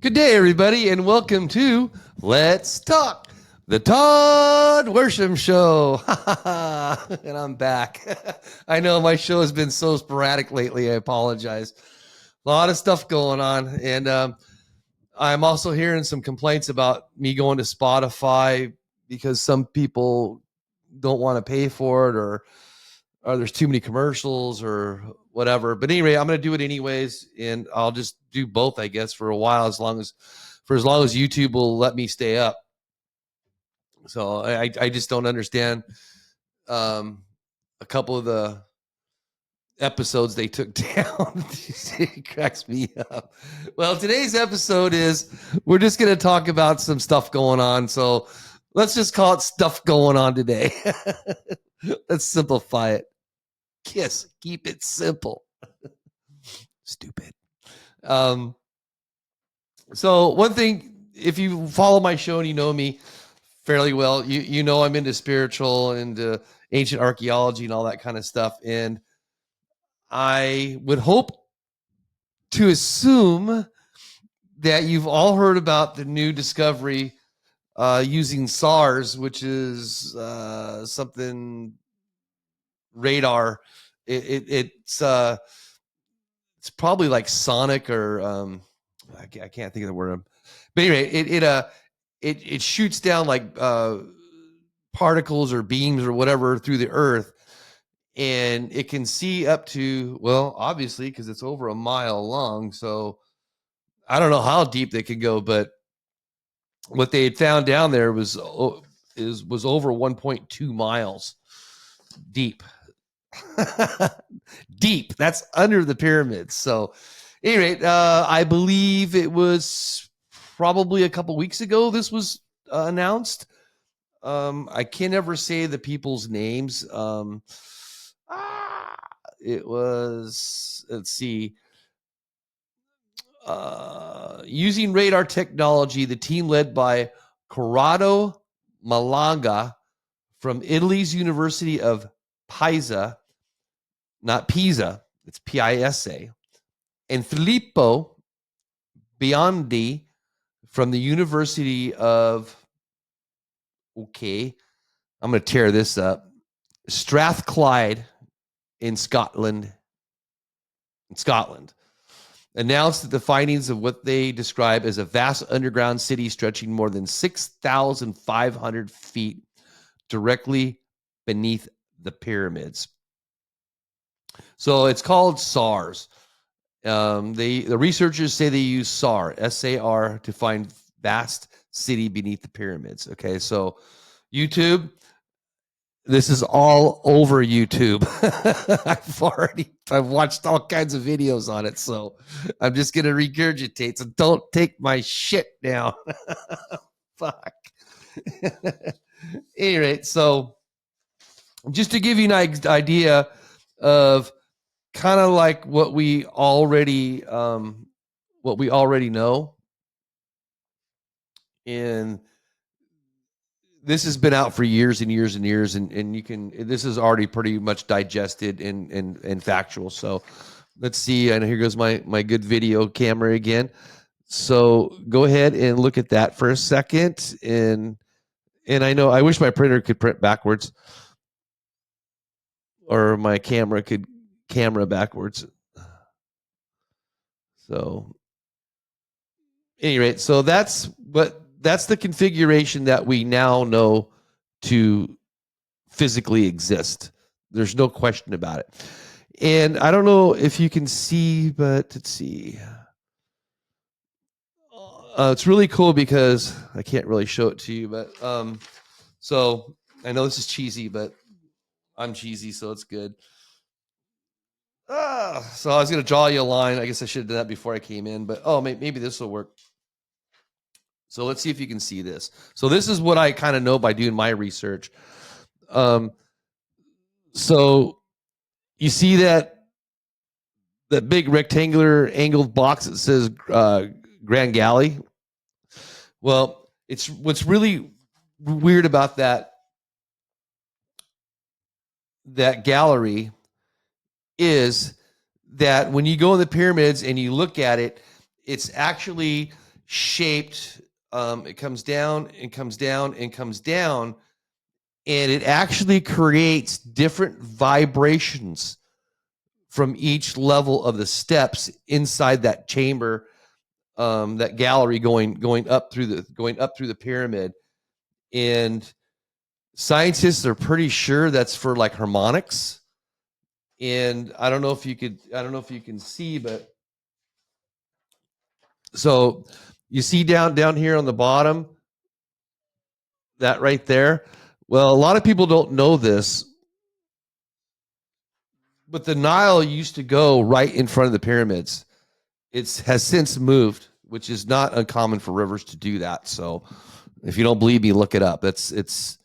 Good day, everybody, and welcome to Let's Talk, the Todd Worsham Show. And I'm back. I know my show has been so sporadic lately. I apologize. A lot of stuff going on. And I'm also hearing some complaints about me going to Spotify because some people don't want to pay for it or there's too many commercials or whatever. But anyway, I'm going to do it anyways, and I'll just do both, I guess, for a while, as long as YouTube will let me stay up. So I just don't understand a couple of the episodes they took down. It cracks me up. Well, today's episode is we're just going to talk about some stuff going on. So let's just call it stuff going on today. Let's simplify it. KISS, keep it simple. Stupid. So one thing, if you follow my show and you know me fairly well, you know I'm into spiritual and ancient archaeology and all that kind of stuff. And I would hope to assume that you've all heard about the new discovery using SARS, which is something radar. It's probably like sonic or I can't think of the word. But anyway, it shoots down like particles or beams or whatever through the earth, and it can see up to, well, obviously, because it's over a mile long. So I don't know how deep they can go, but what they had found down there was over 1.2 miles deep. Deep. That's under the pyramids. So anyway, I believe it was probably a couple weeks ago this was announced. I can never say the people's names. It was, let's see, using radar technology, the team led by Corrado Malanga from Italy's University of Pisa, not Pisa, it's Pisa, and Filippo Biondi from the University of, I'm going to tear this up, Strathclyde in Scotland, announced that the findings of what they describe as a vast underground city stretching more than 6,500 feet directly beneath the pyramids. So it's called SARS. The researchers say they use SAR, S-A-R, to find vast city beneath the pyramids. Okay, so YouTube, this is all over YouTube. I've watched all kinds of videos on it, so I'm just gonna regurgitate. So don't take my shit now. Fuck. Anyway, so just to give you an idea of kind of like what we already know, and this has been out for years and years and years, and this is already pretty much digested and factual. So let's see, and here goes my good video camera again. So go ahead and look at that for a second, and I know I wish my printer could print backwards, or my camera could camera backwards. So anyway, so that's the configuration that we now know to physically exist. There's no question about it. And I don't know if you can see, but let's see. It's really cool because I can't really show it to you, but so I know this is cheesy, but I'm cheesy, so it's good. So I was going to draw you a line. I guess I should have done that before I came in, but maybe this will work. So let's see if you can see this. So this is what I kind of know by doing my research. So you see that big rectangular angled box that says Grand Galley? Well, it's what's really weird about that gallery is that when you go in the pyramids and you look at it, it's actually shaped. It comes down and comes down and comes down, and it actually creates different vibrations from each level of the steps inside that chamber, that gallery going up through the pyramid. And scientists are pretty sure that's for like harmonics. And I don't know if you can see, but so you see down here on the bottom, that right there. Well, a lot of people don't know this, but the Nile used to go right in front of the pyramids. It has since moved, which is not uncommon for rivers to do that. So if you don't believe me, look it up. It's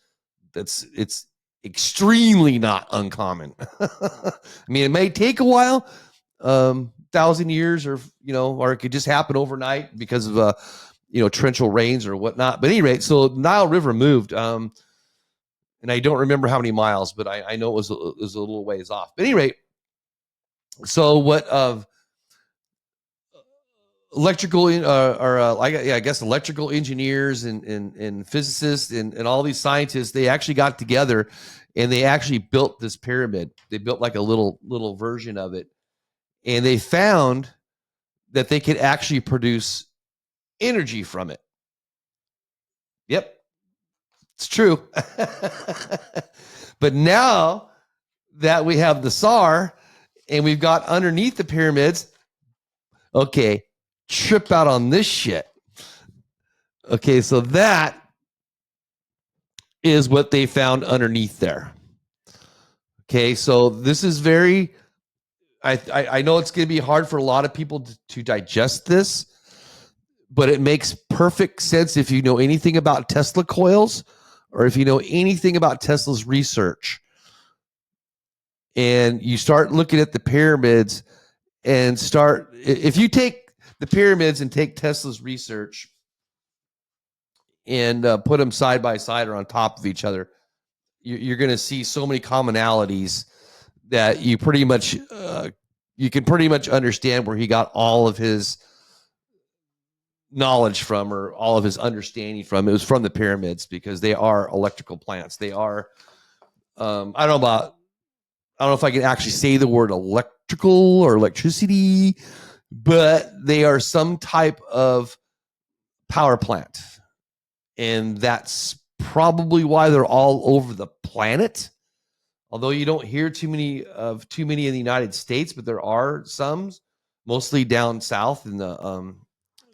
extremely not uncommon. I mean, it may take a while, 1,000 years, or or it could just happen overnight because of torrential rains or whatnot. But at any rate, so Nile River moved, and I don't remember how many miles, but I know it was a little ways off. But at any rate, so what electrical I guess electrical engineers and physicists and all these scientists, they actually got together and they actually built this pyramid. They built like a little version of it, and they found that they could actually produce energy from it. Yep, it's true. But now that we have the SAR and we've got underneath the pyramids, okay, trip out on this shit. Okay, so that is what they found underneath there. Okay, so this is very, I know it's going to be hard for a lot of people to digest this, but it makes perfect sense if you know anything about Tesla coils, or if you know anything about Tesla's research. And you start looking at the pyramids and if you take the pyramids and take Tesla's research and put them side by side or on top of each other, you're going to see so many commonalities that you pretty much you can pretty much understand where he got all of his knowledge from, or all of his understanding from. It was from the pyramids, because they are electrical plants. They are I don't know if I can actually say the word electrical or electricity, but they are some type of power plant. And that's probably why they're all over the planet. Although you don't hear too many in the United States, but there are some, mostly down south in the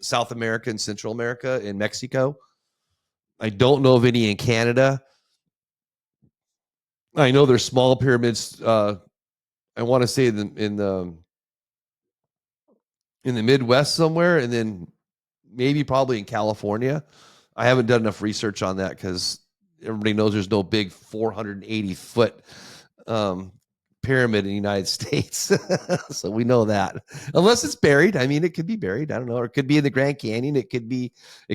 South America and Central America, in Mexico. I don't know of any in Canada. I know there's small pyramids. I want to say in the Midwest somewhere, and then maybe probably in California. I haven't done enough research on that, because everybody knows there's no big 480-foot pyramid in the United States. So we know that, unless it's buried. I mean, it could be buried. I don't know. Or it could be in the Grand Canyon. It could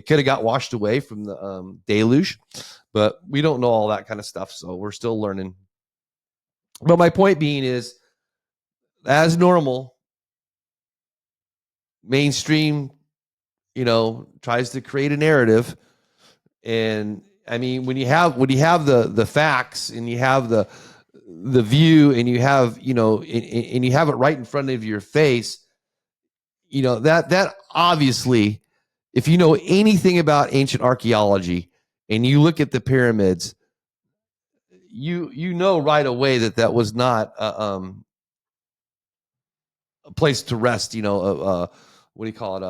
have got washed away from the deluge, but we don't know all that kind of stuff. So we're still learning. But my point being is, as normal, mainstream, tries to create a narrative. And I mean, when you have the facts, and you have the view, and you have, and you have it right in front of your face, that obviously, if you know anything about ancient archaeology and you look at the pyramids, you know right away that was not a place to rest, what do you call it?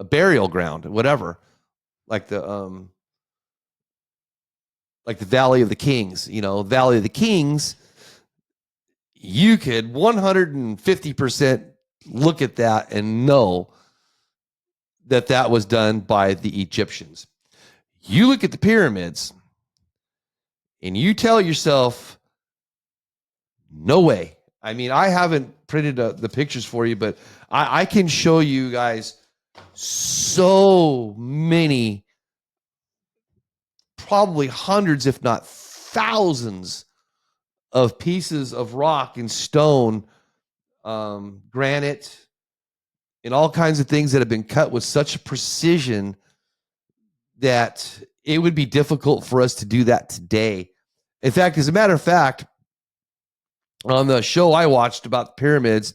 A burial ground, whatever, like the Valley of the Kings. Valley of the Kings, you could 150% look at that and know that was done by the Egyptians. You look at the pyramids and you tell yourself, no way. I mean, I haven't printed the pictures for you, but I can show you guys so many, probably hundreds, if not thousands, of pieces of rock and stone, granite, and all kinds of things that have been cut with such precision that it would be difficult for us to do that today. In fact, as a matter of fact, on the show I watched about the pyramids,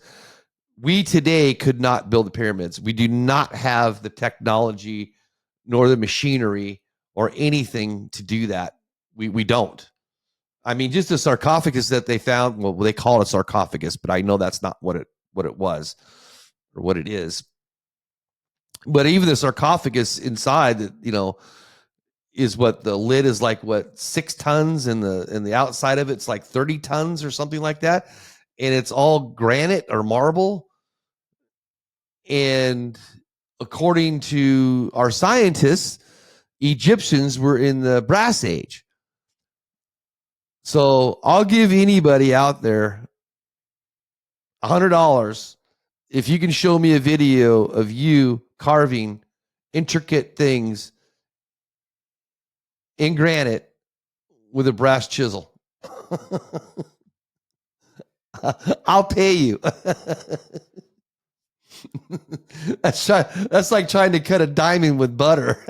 we today could not build the pyramids. We do not have the technology nor the machinery or anything to do that. We don't. I mean, just the sarcophagus that they found, well, they call it a sarcophagus, but I know that's not what it was or what it is. But even the sarcophagus inside, is what the lid is like, 6 tons, and the outside of it's like 30 tons or something like that. And it's all granite or marble. And according to our scientists, Egyptians were in the brass age. So I'll give anybody out there $100 if you can show me a video of you carving intricate things in granite with a brass chisel. I'll pay you. That's like trying to cut a diamond with butter.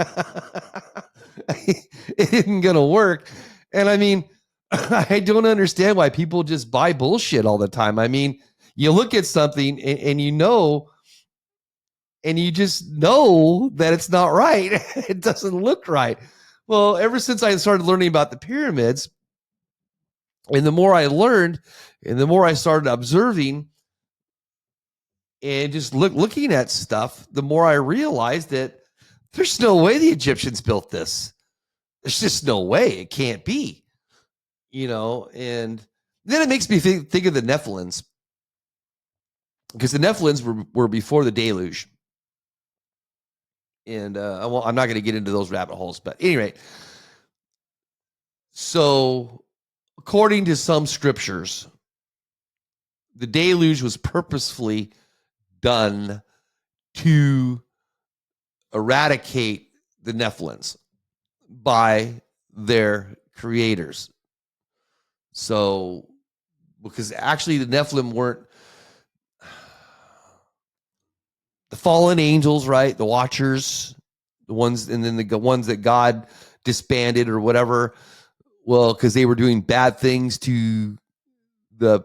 It isn't going to work. And I mean, I don't understand why people just buy bullshit all the time. I mean, you look at something and you just know that it's not right. It doesn't look right. Well, ever since I started learning about the pyramids, and the more I learned and the more I started observing and just looking at stuff, the more I realized that there's no way the Egyptians built this. There's just no way. It can't be. And then it makes me think of the Nephilims, because the Nephilims were before the deluge. And I'm not going to get into those rabbit holes, but anyway. So according to some scriptures, the deluge was purposefully done to eradicate the Nephilims by their creators. So, because actually the Nephilim weren't the fallen angels, right? The watchers, the ones, and then the ones that God disbanded or whatever. Well, because they were doing bad things to the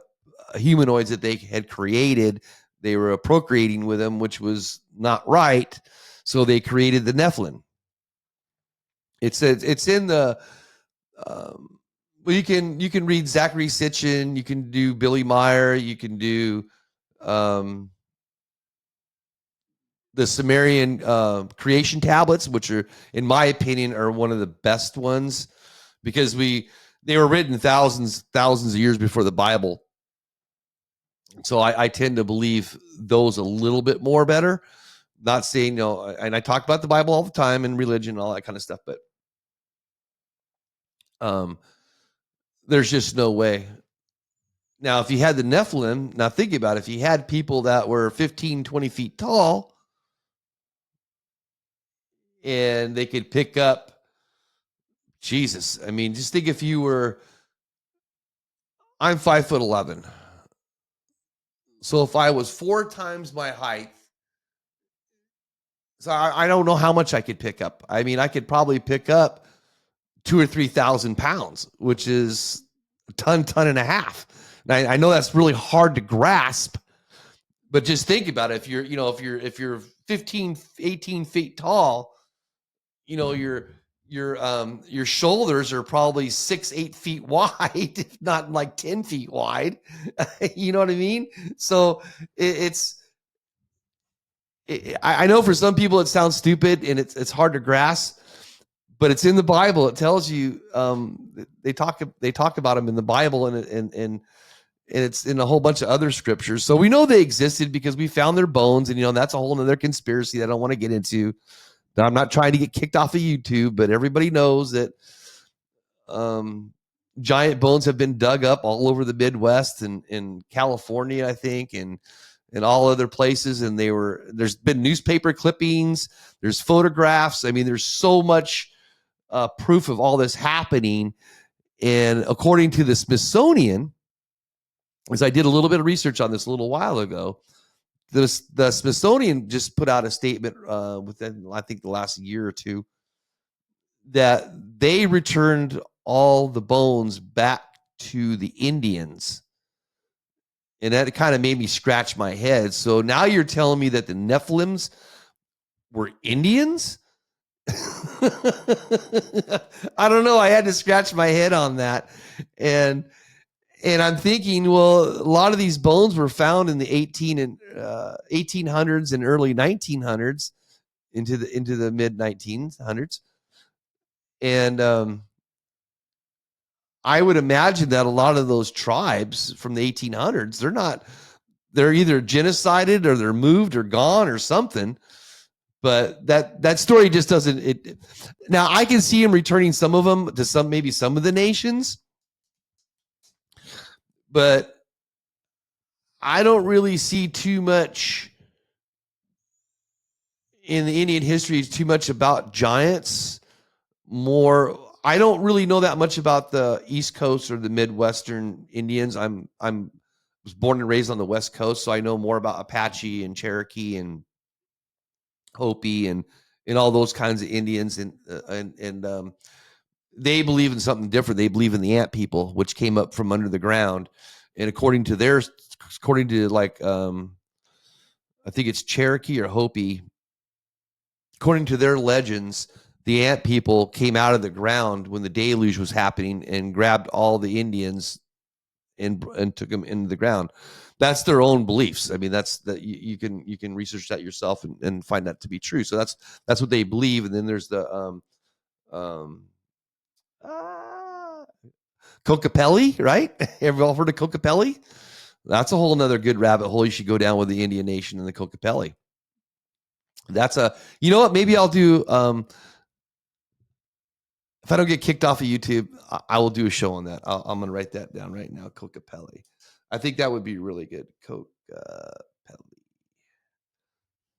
humanoids that they had created. They were procreating with them, which was not right. So they created the Nephilim. It's in the well, you can read Zachary Sitchin, you can do Billy Meyer, you can do the Sumerian creation tablets, which are, in my opinion, are one of the best ones, because they were written thousands of years before the Bible. So I tend to believe those a little bit more better. Not saying, and I talk about the Bible all the time and religion and all that kind of stuff, but there's just no way. Now, if you had the Nephilim, now think about it, if you had people that were 15, 20 feet tall and they could pick up, Jesus, I mean, just think if you were, I'm 5'11". So if I was 4 times my height, so I don't know how much I could pick up. I mean, I could probably pick up 2,000 or 3,000 pounds, which is a ton and a half. Now, I know that's really hard to grasp, but just think about it. If you're 15, 18 feet tall, your shoulders are probably 6-8 feet wide, if not like 10 feet wide. You know what I mean? So I know for some people it sounds stupid and it's hard to grasp, but it's in the Bible. It tells you, they talk about them in the Bible, and it's in a whole bunch of other scriptures. So we know they existed because we found their bones, and that's a whole other conspiracy that I don't want to get into. That I'm not trying to get kicked off of YouTube, but everybody knows that giant bones have been dug up all over the Midwest and in California, I think, and all other places. And there's been newspaper clippings, there's photographs. I mean, there's so much proof of all this happening. And according to the Smithsonian, as I did a little bit of research on this a little while ago, the Smithsonian just put out a statement within, I think, the last year or two, that they returned all the bones back to the Indians. And that kind of made me scratch my head. So now you're telling me that the Nephilims were Indians? I don't know. I had to scratch my head on that. And I'm thinking, well, a lot of these bones were found in the 1800s and early 1900s into the mid 1900s. And I would imagine that a lot of those tribes from the 1800s, they're either genocided or they're moved or gone or something. But that story just doesn't. Now I can see him returning some of them to maybe some of the nations, but I don't really see too much in the Indian history, too much about giants. I don't really know that much about the East Coast or the Midwestern Indians. I was born and raised on the West Coast, so I know more about Apache and Cherokee and Hopi and all those kinds of Indians, and they believe in something different. They believe in the ant people, which came up from under the ground, and according to like I think it's Cherokee or Hopi. According to their legends, the ant people came out of the ground when the deluge was happening and grabbed all the Indians and took them into the ground. That's their own beliefs. I mean, that's that you can research that yourself and find that to be true. So that's what they believe. And then there's the Kokopelli, right? Have you all heard of Kokopelli? That's a whole nother good rabbit hole you should go down with the Indian Nation and the Kokopelli. You know what? Maybe I'll do, if I don't get kicked off of YouTube, I will do a show on that. I'm going to write that down right now. Kokopelli. I think that would be really good. Kokopelli.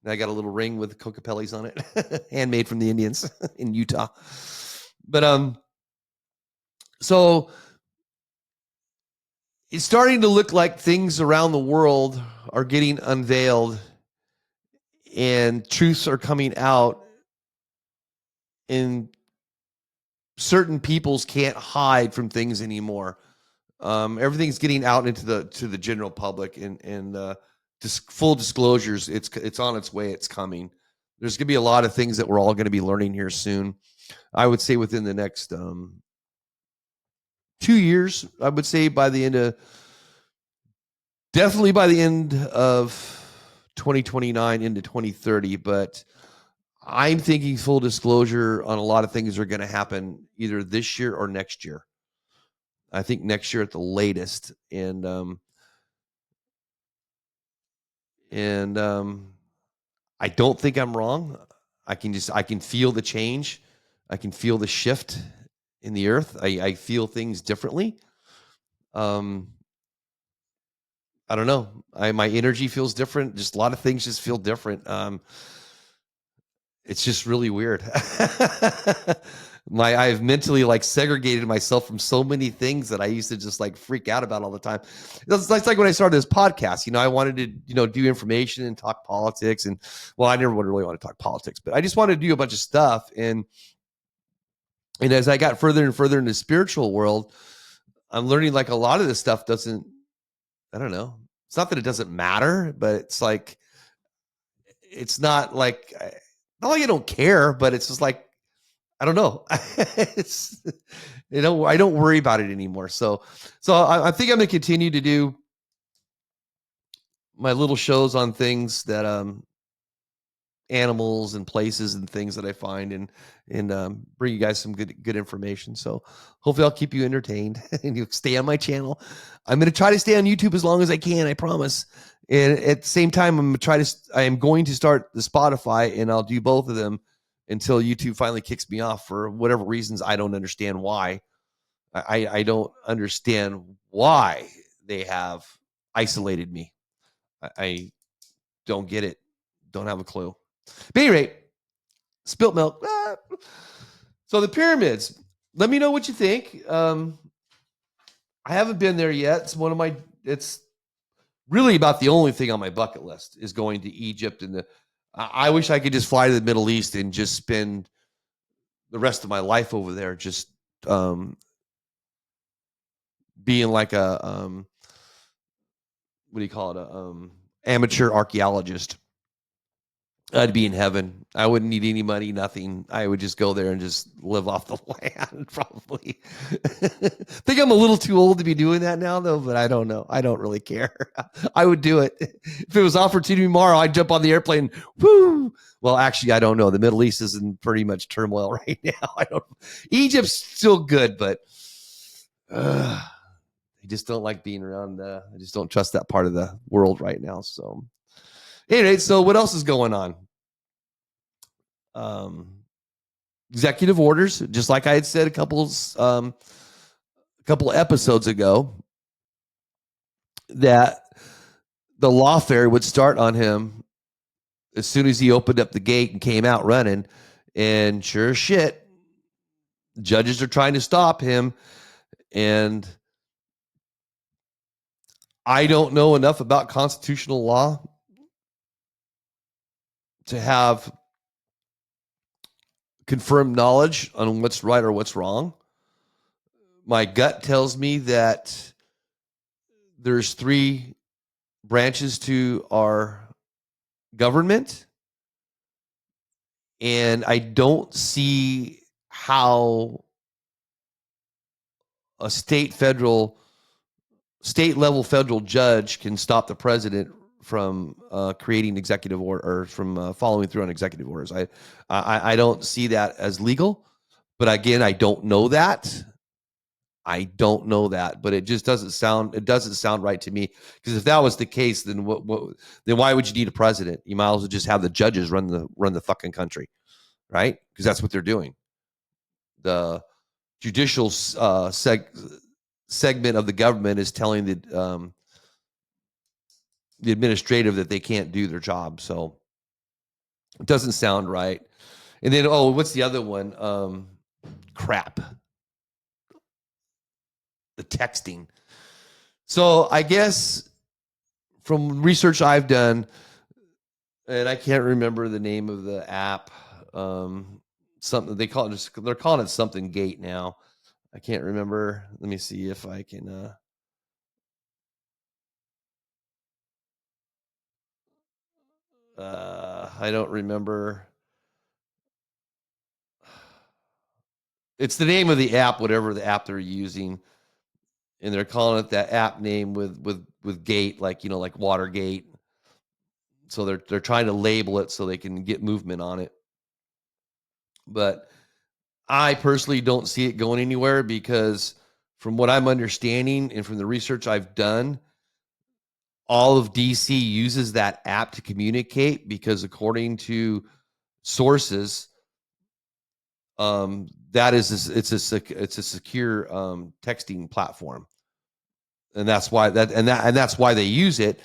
I got a little ring with Kokopellis on it, handmade from the Indians in Utah. But so it's starting to look like things around the world are getting unveiled and truths are coming out, and certain peoples can't hide from things anymore. Everything's getting out into the general public, and just full disclosures. It's on its way. It's coming. There's going to be a lot of things that we're all going to be learning here soon. I would say within the next 2 years. I would say definitely by the end of 2029 into 2030. But I'm thinking full disclosure on a lot of things are going to happen either this year or next year. I think next year at the latest. And I don't think I'm wrong. I can feel the change. I can feel the shift in the earth. I feel things differently. I don't know. My energy feels different. Just a lot of things just feel different. It's just really weird. I've mentally like segregated myself from so many things that I used to just like freak out about all the time. It's like when I started this podcast, I wanted to, do information and talk politics, and I never would really want to talk politics, but I just wanted to do a bunch of stuff. And as I got further and further in the spiritual world, I'm learning like a lot of this stuff doesn't, I don't know. It's not that it doesn't matter, but it's like, it's not like I don't care, but it's just like, I don't know. It's, I don't worry about it anymore. So I think I'm going to continue to do my little shows on things that, animals and places and things that I find, and bring you guys some good information. So hopefully I'll keep you entertained and you stay on my channel. I'm going to try to stay on YouTube as long as I can. I promise. And at the same time, I am going to start the Spotify, and I'll do both of them until YouTube finally kicks me off for whatever reasons. I don't understand why. I don't understand why they have isolated me. I don't get it. Don't have a clue. But at any rate, spilt milk. So the pyramids. Let me know what you think. I haven't been there yet. It's really about the only thing on my bucket list is going to Egypt. And I wish I could just fly to the Middle East and just spend the rest of my life over there, just being like a what do you call it? A amateur archaeologist. I'd be in heaven. I wouldn't need any money, nothing. I would just go there and just live off the land, probably. Think I'm a little too old to be doing that now, though, but I don't know. I don't really care. I would do it. If it was offered to me tomorrow, I'd jump on the airplane. Woo! Well, actually, I don't know. The Middle East is in pretty much turmoil right now. Egypt's still good, but I just don't like being around. I just don't trust that part of the world right now. So, anyway, so what else is going on? Executive orders, just like I had said a couple episodes ago, that the lawfare would start on him as soon as he opened up the gate and came out running. And sure as shit, judges are trying to stop him. And I don't know enough about constitutional law to have confirmed knowledge on what's right or what's wrong. My gut tells me that there's 3 branches to our government, and I don't see how a state level federal judge can stop the president from creating executive order, or from following through on executive orders. I don't see that as legal, but again, I don't know that. But it just doesn't sound right to me. Because if that was the case, then then why would you need a president? You might as well just have the judges run the fucking country, right? Because that's what they're doing. The judicial segment of the government is telling the administrative that they can't do their job. So it doesn't sound right. And then, what's the other one? Crap. The texting. So I guess from research I've done, and I can't remember the name of the app, something they're calling it something Gate now. I can't remember. Let me see if I can. I don't remember. It's the name of the app, whatever the app they're using, and they're calling it that app name with Gate, like like Watergate. So they're trying to label it so they can get movement on it. But I personally don't see it going anywhere, because from what I'm understanding and from the research I've done, all of DC uses that app to communicate, because according to sources, that is it's a secure texting platform, and that's why that's why they use it.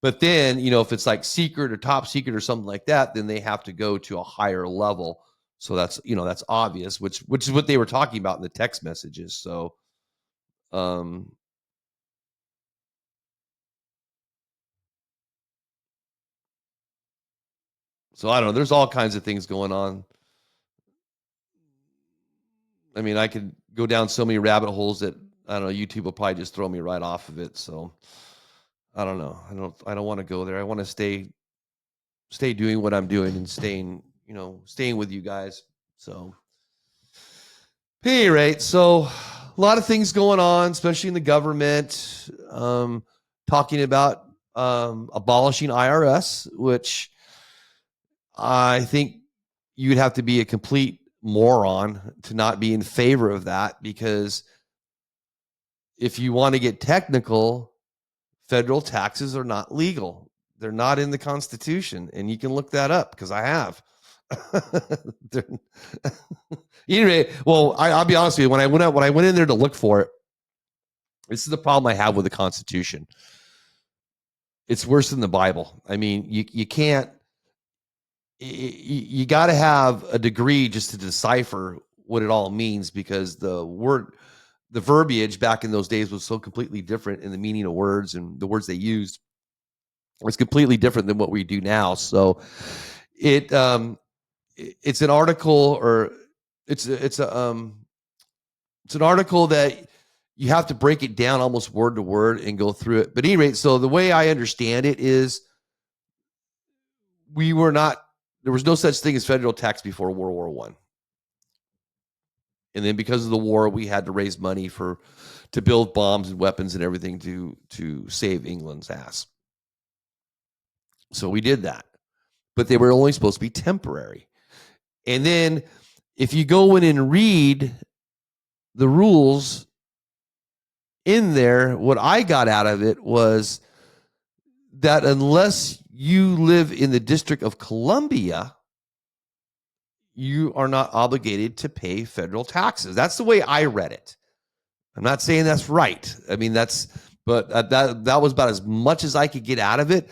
But then if it's like secret or top secret or something like that, then they have to go to a higher level. So that's that's obvious, which is what they were talking about in the text messages. So so I don't know. There's all kinds of things going on. I mean, I could go down so many rabbit holes that I don't know. YouTube will probably just throw me right off of it. So I don't know. I don't want to go there. I want to stay doing what I'm doing and staying with you guys. So, hey, right. So a lot of things going on, especially in the government. Talking about abolishing IRS, which I think you'd have to be a complete moron to not be in favor of that, because if you want to get technical, federal taxes are not legal. They're not in the Constitution, and you can look that up, because I have. Anyway, well, I'll be honest with you. When I went in there to look for it, this is the problem I have with the Constitution. It's worse than the Bible. I mean, you can't. You got to have a degree just to decipher what it all means, because the verbiage back in those days was so completely different in the meaning of words and the words they used. It's completely different than what we do now. So it's an article, or it's an article that you have to break it down almost word to word and go through it. But at any rate, so the way I understand it is there was no such thing as federal tax before World War One. And then because of the war, we had to raise money to build bombs and weapons and everything to save England's ass. So we did that. But they were only supposed to be temporary. And then if you go in and read the rules in there, what I got out of it was that unless you live in the District of Columbia, you are not obligated to pay federal taxes. That's the way I read it. I'm not saying that's right. I mean, but that was about as much as I could get out of it.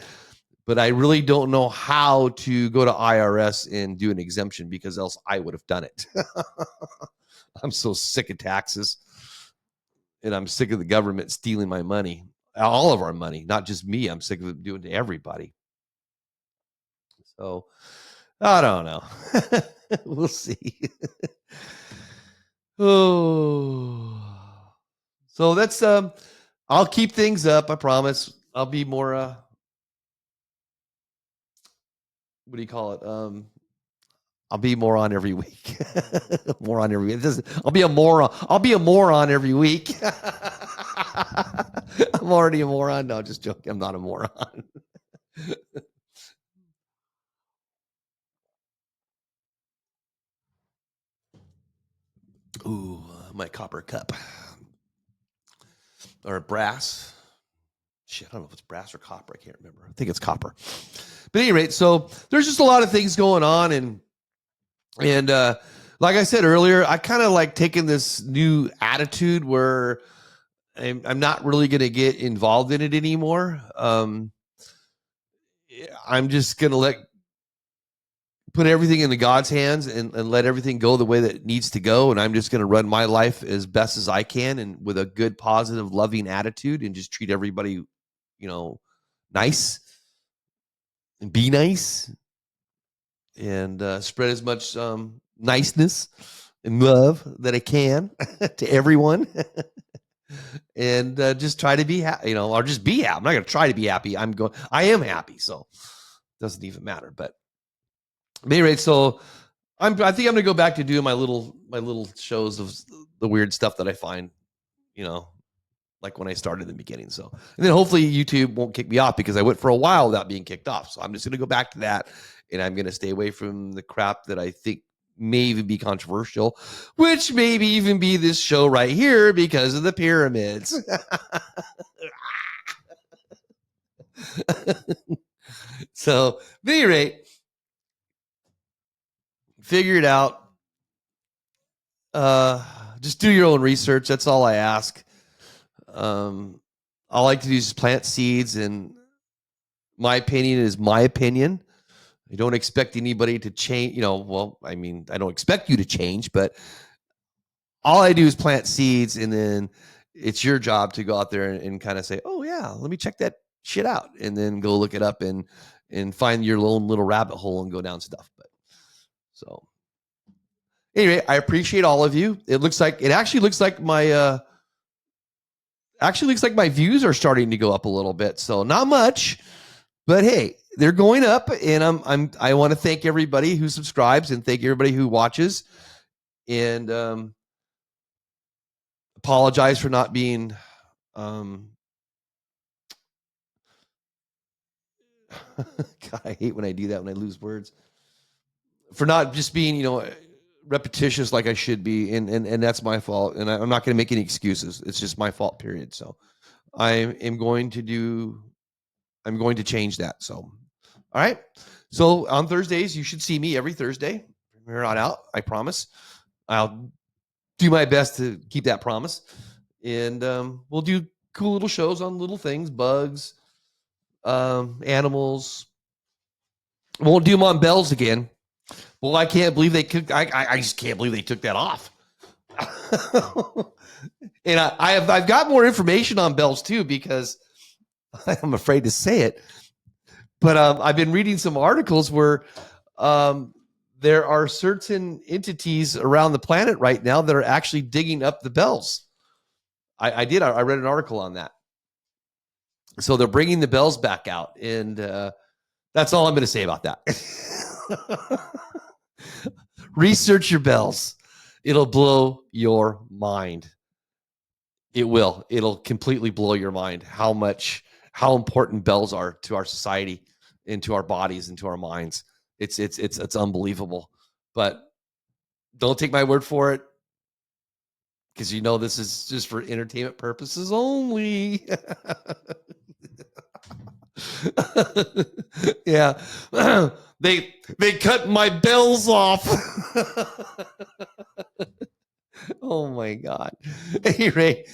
But I really don't know how to go to IRS and do an exemption, because else I would have done it. I'm so sick of taxes, and I'm sick of the government stealing my money, all of our money, not just me. I'm sick of it doing to everybody. So I don't know. We'll see. Oh, so that's I'll keep things up. I promise. I'll be more what do you call it? I'll be more on every week. More on every week. I'll be a moron. I'll be a moron every week. I'm already a moron. No, just joking. I'm not a moron. Ooh, my copper cup. Or brass. Shit, I don't know if it's brass or copper. I can't remember. I think it's copper. But at any rate, so there's just a lot of things going on. And like I said earlier, I kind of like taking this new attitude where I'm not really going to get involved in it anymore. I'm just going to put everything into God's hands and let everything go the way that it needs to go. And I'm just going to run my life as best as I can, and with a good, positive, loving attitude, and just treat everybody, nice, and be nice, and spread as much niceness and love that I can to everyone. And just try to be happy, or just be happy. I'm not going to try to be happy. I am happy. So it doesn't even matter. But at any rate, so I think I'm going to go back to doing my little shows of the weird stuff that I find, like when I started in the beginning. So, and then hopefully YouTube won't kick me off, because I went for a while without being kicked off. So I'm just going to go back to that, and I'm going to stay away from the crap that I think may even be controversial, which maybe even be this show right here because of the pyramids. So, at any rate, figure it out. Just do your own research. That's all I ask. All I like to do is plant seeds, and my opinion is my opinion. I don't expect anybody to change, well, I mean, I don't expect you to change, but all I do is plant seeds, and then it's your job to go out there and kind of say, oh yeah, let me check that shit out, and then go look it up and find your own little rabbit hole and go down stuff. But so anyway, I appreciate all of you. It actually looks like my views are starting to go up a little bit. So not much, but hey, they're going up, and I want to thank everybody who subscribes, and thank everybody who watches, and apologize for not being God, I hate when I do that, when I lose words, for not just being repetitious like I should be, and that's my fault, and I'm not going to make any excuses. It's just my fault, period. So I'm going to change that. So all right. So on Thursdays, you should see me every Thursday from here on out. I promise. I'll do my best to keep that promise. And we'll do cool little shows on little things, bugs, animals. Won't do them on bells again. Well, I can't believe they could. I just can't believe they took that off. And I've got more information on bells too, because I'm afraid to say it. But I've been reading some articles where there are certain entities around the planet right now that are actually digging up the bells. I read an article on that. So they're bringing the bells back out, and that's all I'm going to say about that. Research your bells. It'll blow your mind. It will. It'll completely blow your mind how important bells are to our society and to our bodies and to our minds. It's unbelievable. But don't take my word for it, because this is just for entertainment purposes only. Yeah. They cut my bells off. Oh my God. Anyway,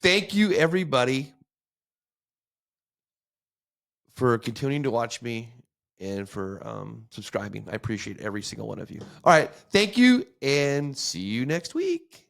thank you everybody for continuing to watch me and for subscribing. I appreciate every single one of you. All right. Thank you, and see you next week.